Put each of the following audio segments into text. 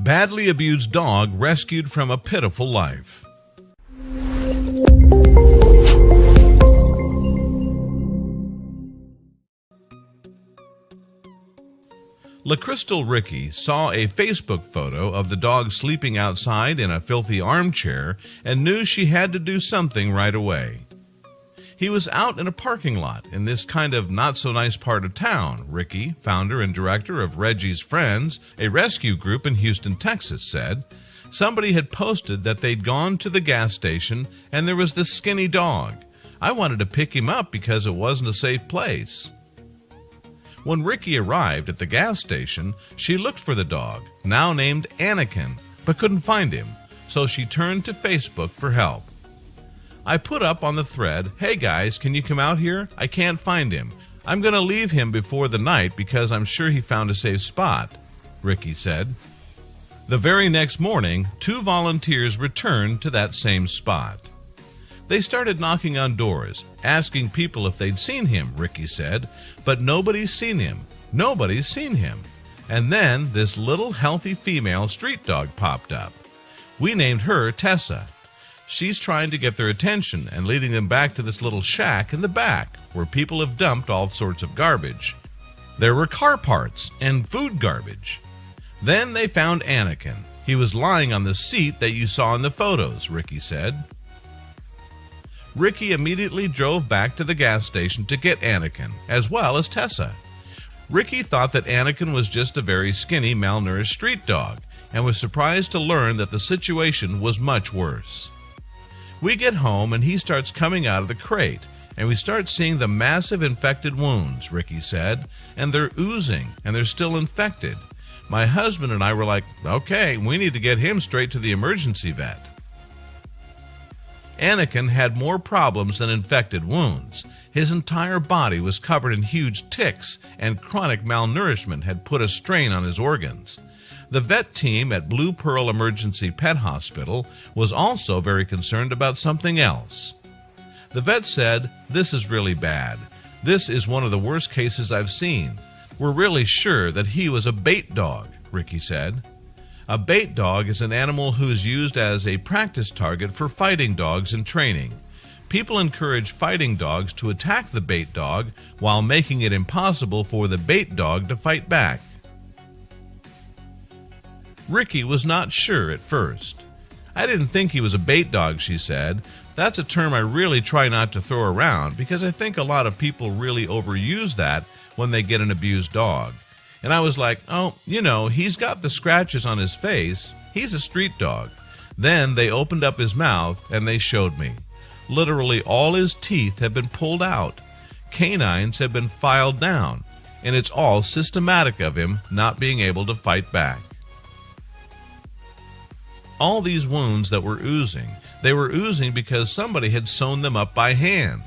Badly abused dog rescued from a pitiful life. LaCrystal Ricky saw a Facebook photo of the dog sleeping outside in a filthy armchair and knew she had to do something right away. He was out in a parking lot in this kind of not-so-nice part of town, Ricky, founder and director of Reggie's Friends, a rescue group in Houston, Texas, said. Somebody had posted that they'd gone to the gas station and there was this skinny dog. I wanted to pick him up because it wasn't a safe place. When Ricky arrived at the gas station, she looked for the dog, now named Anakin, but couldn't find him, so she turned to Facebook for help. I put up on the thread, "Hey guys, can you come out here? I can't find him. I'm going to leave him before the night because I'm sure he found a safe spot," Ricky said. The very next morning, 2 volunteers returned to that same spot. They started knocking on doors, asking people if they'd seen him, Ricky said, but nobody's seen him. Nobody's seen him. And then this little healthy female street dog popped up. We named her Tessa. She's trying to get their attention and leading them back to this little shack in the back where people have dumped all sorts of garbage. There were car parts and food garbage. Then they found Anakin. He was lying on the seat that you saw in the photos, Ricky said. Ricky immediately drove back to the gas station to get Anakin, as well as Tessa. Ricky thought that Anakin was just a very skinny, malnourished street dog, and was surprised to learn that the situation was much worse. We get home and he starts coming out of the crate, and we start seeing the massive infected wounds, Ricky said, and they're oozing, and they're still infected. My husband and I were like, okay, we need to get him straight to the emergency vet. Anakin had more problems than infected wounds. His entire body was covered in huge ticks, and chronic malnourishment had put a strain on his organs. The vet team at Blue Pearl Emergency Pet Hospital was also very concerned about something else. The vet said, "This is really bad. This is one of the worst cases I've seen. We're really sure that he was a bait dog," Ricky said. A bait dog is an animal who is used as a practice target for fighting dogs in training. People encourage fighting dogs to attack the bait dog while making it impossible for the bait dog to fight back. Ricky was not sure at first. "I didn't think he was a bait dog," she said. "That's a term I really try not to throw around because I think a lot of people really overuse that when they get an abused dog. And I was like, oh, he's got the scratches on his face. He's a street dog." Then they opened up his mouth and they showed me. Literally all his teeth have been pulled out. Canines have been filed down. And it's all systematic of him not being able to fight back. All these wounds that were oozing, they were oozing because somebody had sewn them up by hand.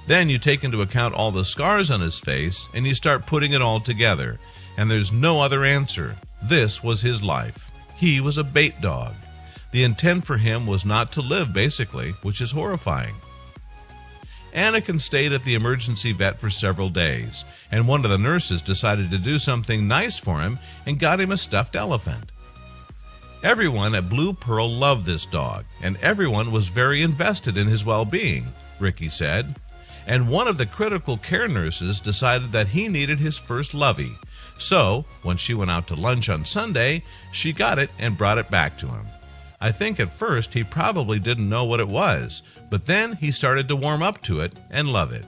Then you take into account all the scars on his face, and you start putting it all together. And there's no other answer. This was his life. He was a bait dog. The intent for him was not to live, basically, which is horrifying. Anakin stayed at the emergency vet for several days, and one of the nurses decided to do something nice for him and got him a stuffed elephant. Everyone at Blue Pearl loved this dog, and everyone was very invested in his well-being, Ricky said. And one of the critical care nurses decided that he needed his first lovey. So, when she went out to lunch on Sunday, she got it and brought it back to him. I think at first he probably didn't know what it was, but then he started to warm up to it and love it.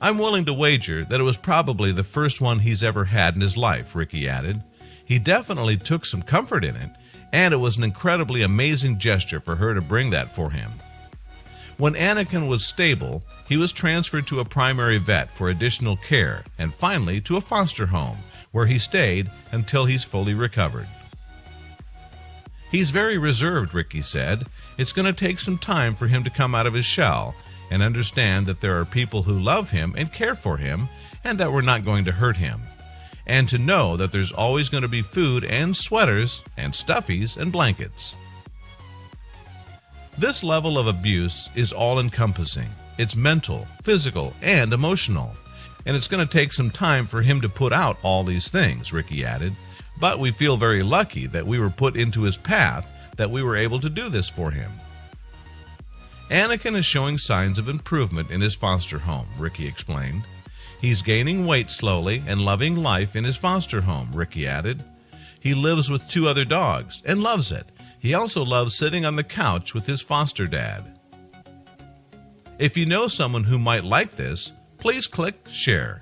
"I'm willing to wager that it was probably the first one he's ever had in his life," Ricky added. "He definitely took some comfort in it, and it was an incredibly amazing gesture for her to bring that for him." When Anakin was stable, he was transferred to a primary vet for additional care and finally to a foster home, where he stayed until he's fully recovered. "He's very reserved," Ricky said. "It's going to take some time for him to come out of his shell and understand that there are people who love him and care for him and that we're not going to hurt him. And to know that there's always going to be food and sweaters and stuffies and blankets." This level of abuse is all-encompassing. It's mental, physical, and emotional. And it's going to take some time for him to put out all these things, Ricky added. But we feel very lucky that we were put into his path, that we were able to do this for him. Anakin is showing signs of improvement in his foster home, Ricky explained. He's gaining weight slowly and loving life in his foster home, Ricky added. He lives with 2 other dogs and loves it. He also loves sitting on the couch with his foster dad. If you know someone who might like this, please click share.